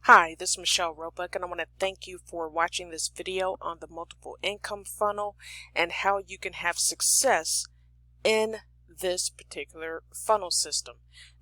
Hi, this is Michelle Roebuck, and I want to thank you for watching this video on the multiple income funnel and how you can have success in this particular funnel system.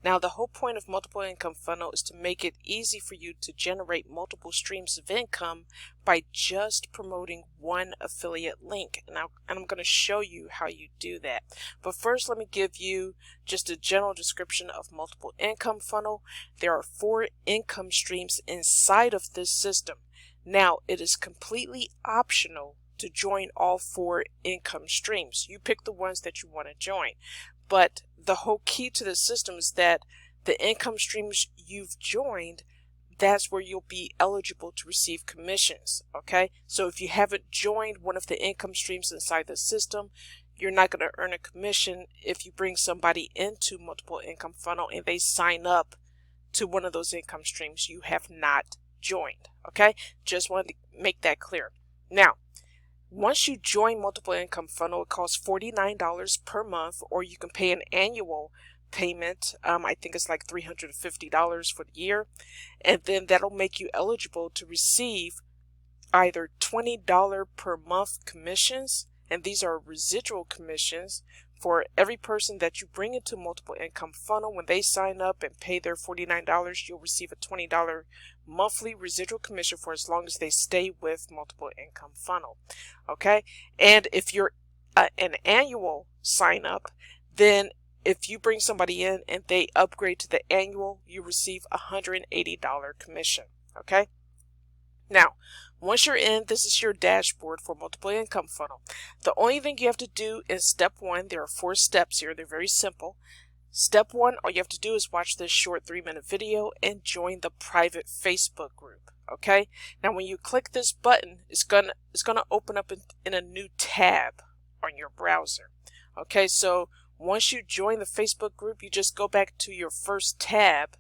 Now, the whole point of multiple income funnel is to make it easy for you to generate multiple streams of income by just promoting one affiliate link. And I'm going to show you how you do that. But first, let me give you just a general description of multiple income funnel. There are 4 income streams inside of this system. Now, it is completely optional to join all 4 income streams. You pick the ones that you want to join. But the whole key to the system is that the income streams you've joined, that's where you'll be eligible to receive commissions. Okay? So if you haven't joined one of the income streams inside the system, you're not going to earn a commission if you bring somebody into multiple income funnel and they sign up to one of those income streams you have not joined. Okay? Just wanted to make that clear. Now, once you join multiple income funnel, it costs $49 per month, or you can pay an annual payment. I think it's like $350 for the year, and then that'll make you eligible to receive either $20 per month commissions, and these are residual commissions. For every person that you bring into multiple income funnel, when they sign up and pay their $49, you'll receive a $20 monthly residual commission for as long as they stay with multiple income funnel. Okay, and if you're an annual sign up, then if you bring somebody in and they upgrade to the annual, you receive a $180 commission. Okay. Now, once you're in, this is your dashboard for multiple income funnel. The only thing you have to do in step 1, there are 4 steps here. They're very simple. Step 1, all you have to do is watch this short 3-minute video and join the private Facebook group. Okay? Now, when you click this button, it's gonna open up in a new tab on your browser. Okay? So once you join the Facebook group, you just go back to your first tab,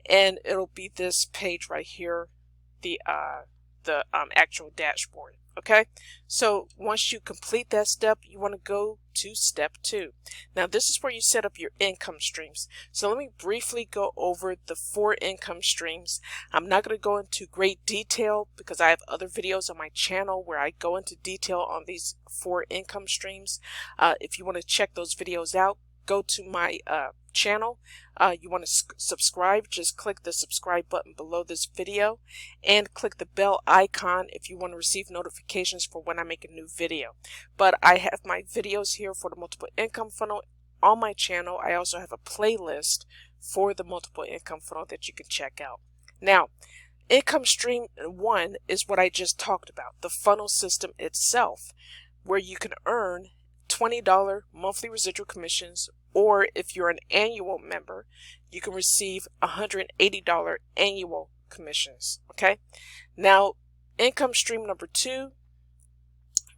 and it'll be this page right here. The actual dashboard. Okay, so once you complete that step, you want to go to step 2. Now, this is where you set up your income streams. So let me briefly go over the 4 income streams. I'm not going to go into great detail because I have other videos on my channel where I go into detail on these 4 income streams. If you want to check those videos out, go to my channel. You want to subscribe, just click the subscribe button below this video and click the bell icon if you want to receive notifications for when I make a new video. But I have my videos here for the multiple income funnel on my channel. I also have a playlist for the multiple income funnel that you can check out. Now, income stream 1 is what I just talked about, the funnel system itself, where you can earn $20 monthly residual commissions, or if you're an annual member, you can receive $180 annual commissions. Okay, now income stream number 2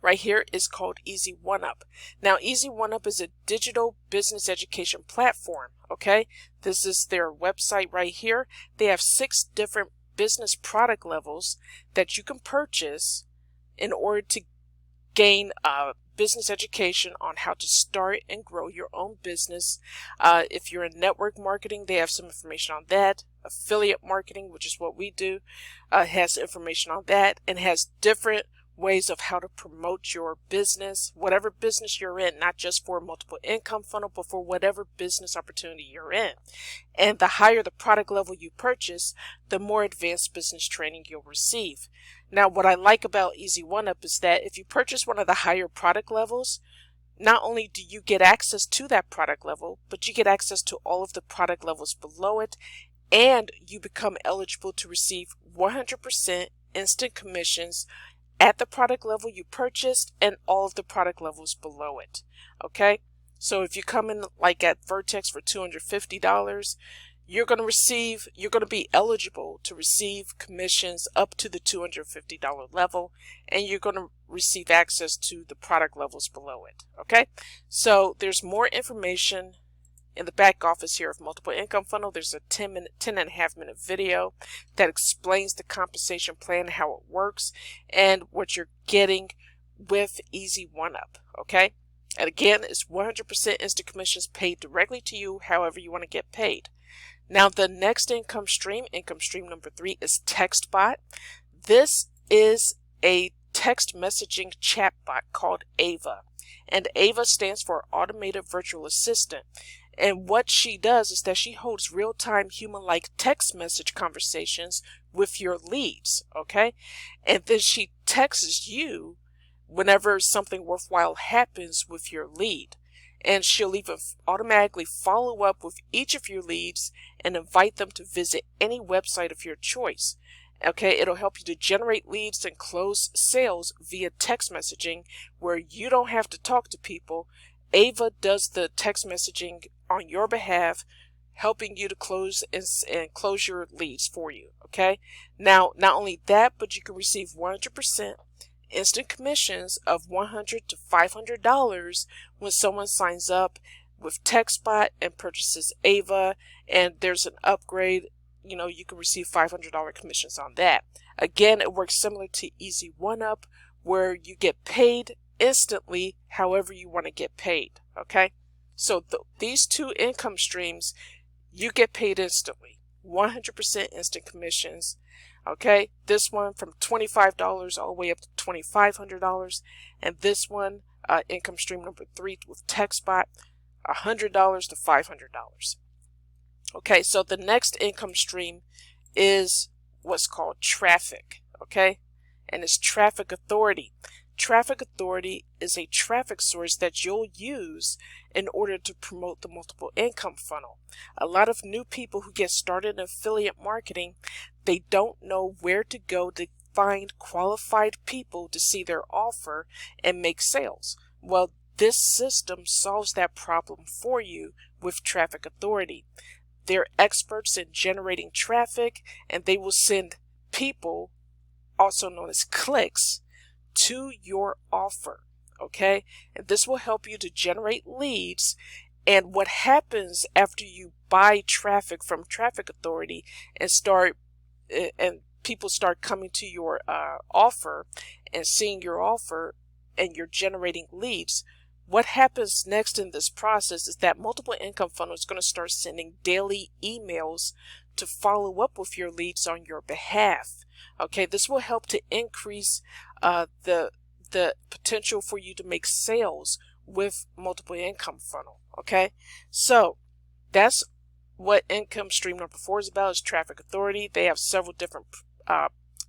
right here is called Easy 1UP. Now, Easy 1UP is a digital business education platform. Okay, this is their website right here. They have 6 different business product levels that you can purchase in order to gain business education on how to start and grow your own business. If you're in network marketing, they have some information on that. Affiliate marketing, which is what we do, has information on that, and has different ways of how to promote your business, whatever business you're in, not just for a multiple income funnel, but for whatever business opportunity you're in. And the higher the product level you purchase, the more advanced business training you'll receive. Now, what I like about Easy 1UP is that if you purchase one of the higher product levels, not only do you get access to that product level, but you get access to all of the product levels below it, and you become eligible to receive 100% instant commissions at the product level you purchased and all of the product levels below it. Okay, so if you come in like at Vertex for $250, you're going to be eligible to receive commissions up to the $250 level, and you're going to receive access to the product levels below it. Okay, so there's more information in the back office here of multiple income funnel. There's a 10.5-minute video that explains the compensation plan, how it works, and what you're getting with Easy 1UP. Okay, and again, it's 100% instant commissions paid directly to you, however you want to get paid. Now the next income stream number 3, is Textbot. This is a text messaging chatbot called Aweber, and Aweber stands for Automated Virtual Assistant. And what she does is that she holds real-time human-like text message conversations with your leads, okay? And then she texts you whenever something worthwhile happens with your lead. And she'll even automatically follow up with each of your leads and invite them to visit any website of your choice. Okay, it'll help you to generate leads and close sales via text messaging where you don't have to talk to people. Aweber does the text messaging on your behalf, helping you to close and close your leads for you. Okay, now not only that, but you can receive 100% instant commissions of $100 to $500 when someone signs up with Textbot and purchases Aweber, and there's an upgrade. You know, you can receive $500 commissions on that. Again, it works similar to Easy 1UP, where you get paid instantly however you want to get paid. Okay, so these two income streams, you get paid instantly, 100% instant commissions. Okay, this one from $25 all the way up to $2,500, and this one, income stream number 3 with Textbot, $100 to $500. Okay, so the next income stream is what's called traffic. Okay, and it's traffic authority. Traffic authority is a traffic source that you'll use in order to promote the multiple income funnel. A lot of new people who get started in affiliate marketing, they don't know where to go to find qualified people to see their offer and make sales. Well, this system solves that problem for you with traffic authority. They're experts in generating traffic, and they will send people, also known as clicks, to your offer. Okay, and this will help you to generate leads. And what happens after you buy traffic from Traffic Authority and people start coming to your offer and seeing your offer, and you're generating leads, what happens next in this process is that Multiple Income Funnel is going to start sending daily emails to follow up with your leads on your behalf. Okay, this will help to increase the potential for you to make sales with Multiple Income Funnel. Okay, so that's what income stream number 4 is about, is Traffic Authority. They have several different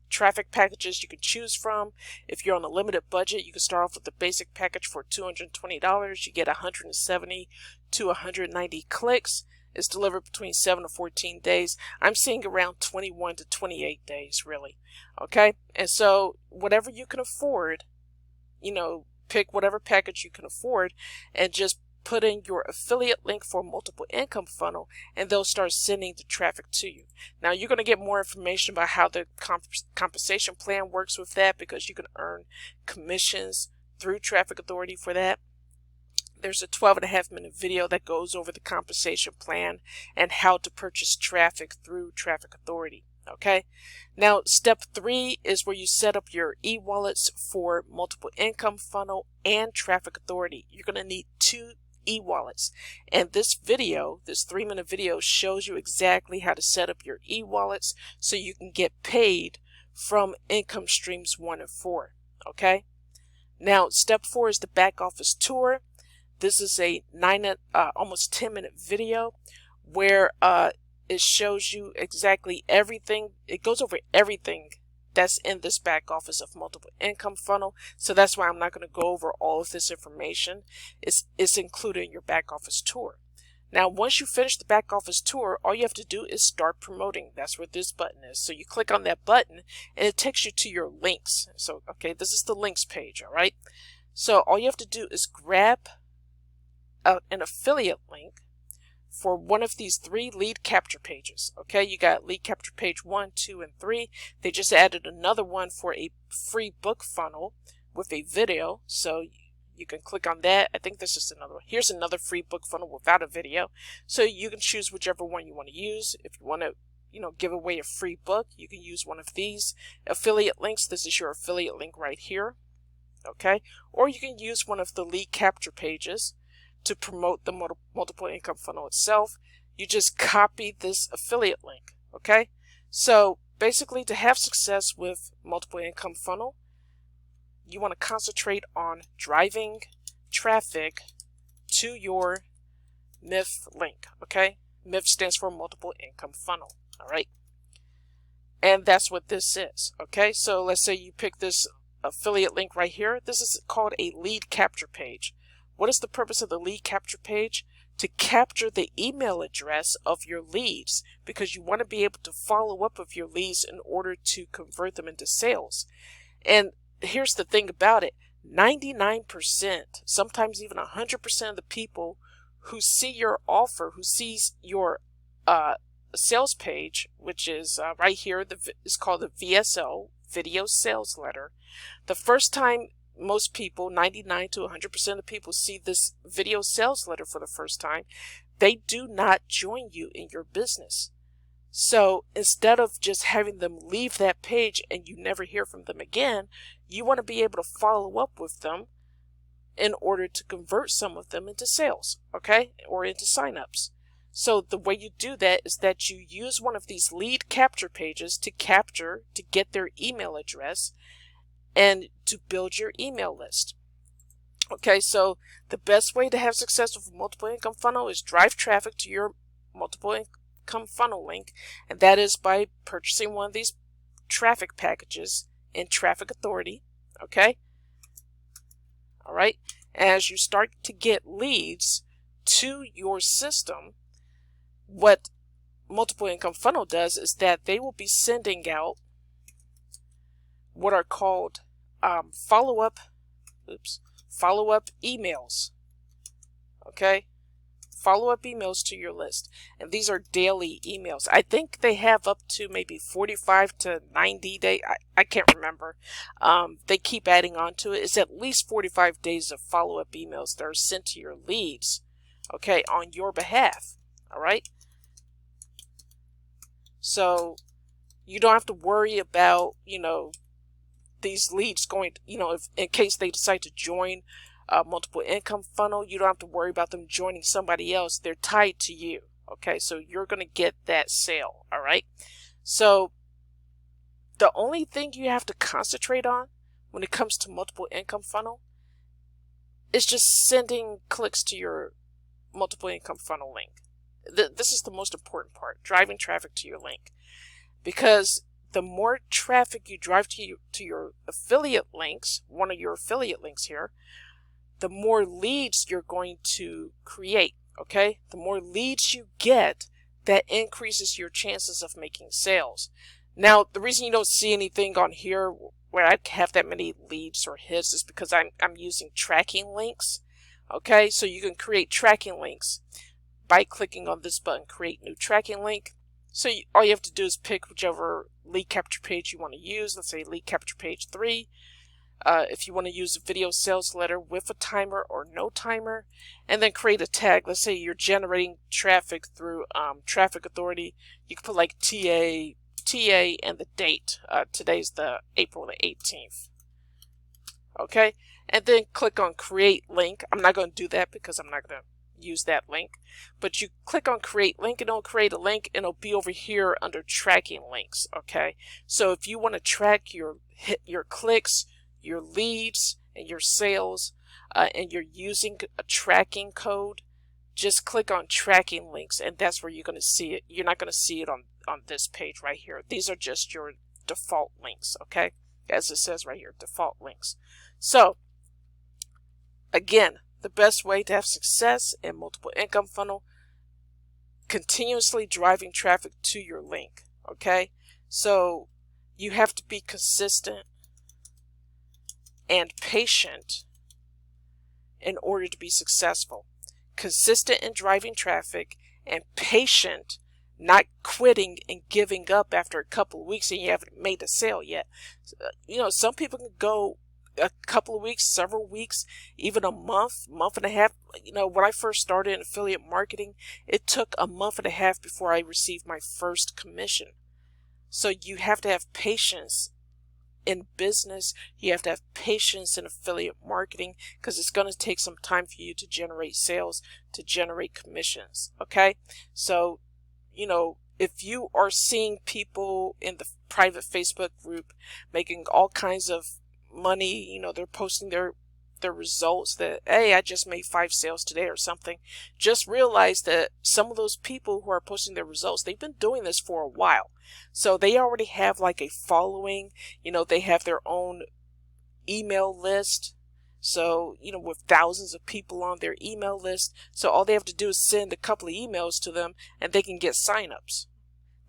traffic packages you can choose from. If you're on a limited budget, you can start off with the basic package for $220. You get 170 to 190 clicks. It's delivered between 7 to 14 days. I'm seeing around 21 to 28 days, really. Okay, and so whatever you can afford, you know, pick whatever package you can afford and just put in your affiliate link for Multiple Income Funnel, and they'll start sending the traffic to you. Now, you're going to get more information about how the compensation plan works with that, because you can earn commissions through Traffic Authority for that. There's a 12.5-minute video that goes over the compensation plan and how to purchase traffic through Traffic Authority. Okay, now step 3 is where you set up your e-wallets for Multiple Income Funnel and Traffic Authority. You're going to need 2 e-wallets, and this video, this 3-minute video, shows you exactly how to set up your e-wallets so you can get paid from income streams 1 and 4. Okay, now step 4 is the back office tour. This is a almost 10-minute video where it shows you exactly everything. It goes over everything that's in this back office of Multiple Income Funnel. So that's why I'm not going to go over all of this information. It's included in your back office tour. Now, once you finish the back office tour, all you have to do is start promoting. That's where this button is. So you click on that button and it takes you to your links. So, okay, this is the links page, all right? So all you have to do is grab an affiliate link for one of these 3 lead capture pages. Okay, you got lead capture page 1, 2, and 3. They just added another one for a free book funnel with a video, so you can click on that. I think this is another one. Here's another free book funnel without a video, so you can choose whichever one you want to use. If you want to, give away a free book, you can use one of these affiliate links. This is your affiliate link right here. Okay, or you can use one of the lead capture pages to promote the Multiple Income Funnel itself. you just copy this affiliate link. Okay, so basically, to have success with multiple income funnel, you want to concentrate on driving traffic to your MIF link. Okay, MIF stands for multiple income funnel. All right, and that's what this is. Okay, so let's say you pick this affiliate link right here. This is called a lead capture page. What is the purpose of the lead capture page? To capture the email address of your leads, because you want to be able to follow up with your leads in order to convert them into sales. And here's the thing about it, 99%, sometimes even 100% of the people who see your offer, who sees your sales page, which is right here, it's called the VSL, Video Sales Letter. The first time most people, 99 to 100% of people, see this video sales letter for the first time, they do not join you in your business. So instead of just having them leave that page and you never hear from them again, you want to be able to follow up with them in order to convert some of them into sales, okay, or into signups. So the way you do that is that you use one of these lead capture pages to get their email address and to build your email list. Okay, so the best way to have success with a multiple income funnel is drive traffic to your multiple income funnel link, and that is by purchasing one of these traffic packages in Traffic Authority. Okay, all right, as you start to get leads to your system, what multiple income funnel does is that they will be sending out what are called follow-up emails. Okay, follow-up emails to your list, and these are daily emails. I think they have up to maybe 45 to 90 days. I can't remember. They keep adding on to it. It's at least 45 days of follow-up emails that are sent to your leads, okay, on your behalf. All right, so you don't have to worry about, these leads going, if in case they decide to join multiple income funnel, you don't have to worry about them joining somebody else. They're tied to you. Okay, so you're going to get that sale. All right, so the only thing you have to concentrate on when it comes to multiple income funnel is just sending clicks to your multiple income funnel link. This is the most important part, driving traffic to your link, because the more traffic you drive to your affiliate links, one of your affiliate links here, the more leads you're going to create, okay? The more leads you get, that increases your chances of making sales. Now, the reason you don't see anything on here where I have that many leads or hits is because I'm using tracking links, okay? So you can create tracking links by clicking on this button, Create New Tracking Link. So all you have to do is pick whichever lead capture page you want to use. Let's say lead capture page 3. If you want to use a video sales letter with a timer or no timer, and then create a tag. Let's say you're generating traffic through Traffic Authority. You can put like TA and the date. Today's the April the 18th. Okay, and then click on Create Link. I'm not going to do that because I'm not going to use that link, but you click on Create Link and it'll create a link, and it'll be over here under Tracking Links. Okay, so if you want to track your clicks, your leads, and your sales, and you're using a tracking code, just click on Tracking Links, and that's where you're going to see it. You're not going to see it on this page right here. These are just your default links, okay, as it says right here, default links. So again, the best way to have success in multiple income funnel, continuously driving traffic to your link. Okay, so you have to be consistent and patient in order to be successful. Consistent in driving traffic and patient, not quitting and giving up after a couple of weeks and you haven't made a sale yet. Some people can go a couple of weeks, several weeks, even a month and a half. When I first started in affiliate marketing, it took a month and a half before I received my first commission. So you have to have patience in business, you have to have patience in affiliate marketing, because it's going to take some time for you to generate sales, to generate commissions. Okay, so if you are seeing people in the private Facebook group making all kinds of money, they're posting their results that, hey, I just made 5 sales today or something, just realize that some of those people who are posting their results, they've been doing this for a while. So they already have like a following, they have their own email list. So, with thousands of people on their email list. So all they have to do is send a couple of emails to them and they can get signups.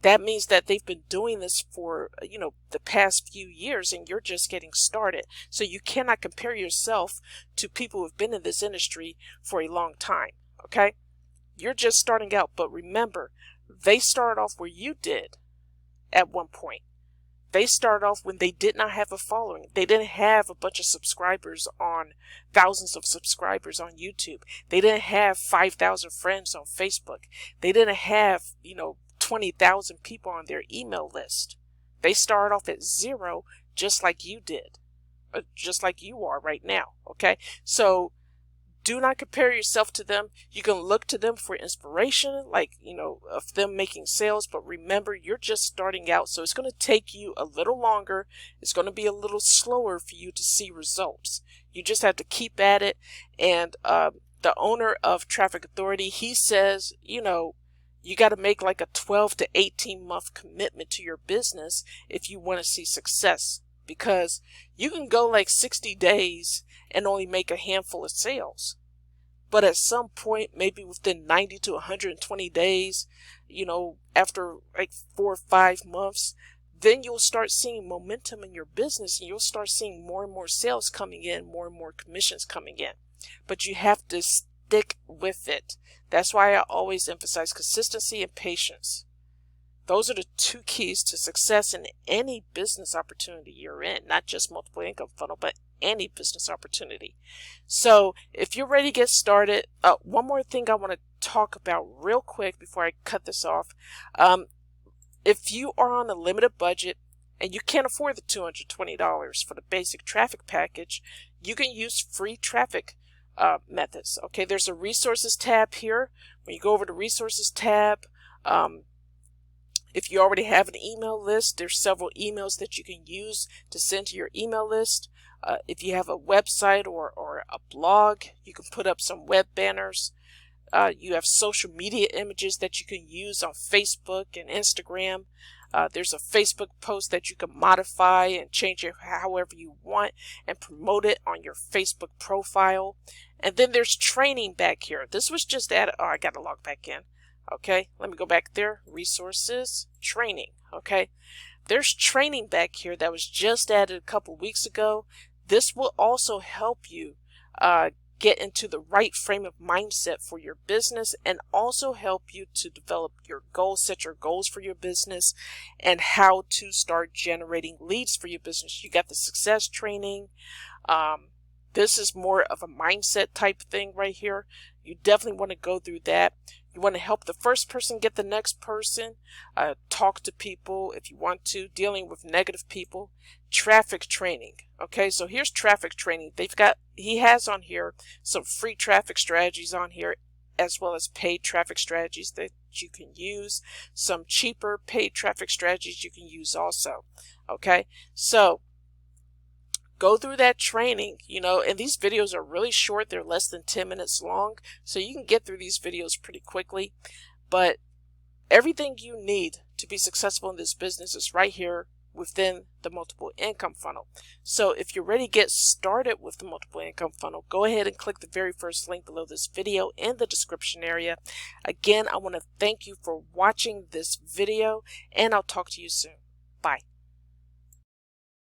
That means that they've been doing this for, the past few years, and you're just getting started. So you cannot compare yourself to people who've been in this industry for a long time. Okay? You're just starting out, but remember, they started off where you did at one point. They started off when they did not have a following. They didn't have a bunch of subscribers thousands of subscribers on YouTube. They didn't have 5,000 friends on Facebook. They didn't have, 20,000 people on their email list. They started off at 0, just like you did, just like you are right now. Okay, so do not compare yourself to them. You can look to them for inspiration, like, of them making sales, but remember, you're just starting out, so it's going to take you a little longer. It's going to be a little slower for you to see results. You just have to keep at it. And the owner of Traffic Authority, he says, you got to make like a 12 to 18 month commitment to your business if you want to see success, because you can go like 60 days and only make a handful of sales. But at some point, maybe within 90 to 120 days, after like 4 or 5 months, then you'll start seeing momentum in your business, and you'll start seeing more and more sales coming in, more and more commissions coming in. But you have to stick with it. That's why I always emphasize consistency and patience. Those are the 2 keys to success in any business opportunity you're in, not just multiple income funnel, but any business opportunity. So if you're ready to get started, one more thing I want to talk about real quick before I cut this off. If you are on a limited budget and you can't afford the $220 for the basic traffic package, you can use free traffic methods. Okay, there's a resources tab here. When you go over to resources tab, if you already have an email list, there's several emails that you can use to send to your email list. If you have a website or a blog, you can put up some web banners. You have social media images that you can use on Facebook and Instagram. There's a Facebook post that you can modify and change it however you want and promote it on your Facebook profile. And then there's training back here. This was just added. Oh, I got to log back in. Okay, let me go back there. Resources, training. Okay, there's training back here that was just added a couple weeks ago. This will also help you get into the right frame of mindset for your business, and also help you to develop your goals, set your goals for your business, and how to start generating leads for your business. You got the success training. This is more of a mindset type thing right here. You definitely want to go through that. You want to help the first person get the next person, talk to people if you want to, dealing with negative people. Traffic training. Okay, so here's traffic training. He has on here some free traffic strategies on here, as well as paid traffic strategies that you can use. Some cheaper paid traffic strategies you can use also. Okay, so go through that training, and these videos are really short. They're less than 10 minutes long, so you can get through these videos pretty quickly. But everything you need to be successful in this business is right here within the multiple income funnel. So if you're ready to get started with the multiple income funnel, go ahead and click the very first link below this video in the description area. Again, I want to thank you for watching this video, and I'll talk to you soon. Bye.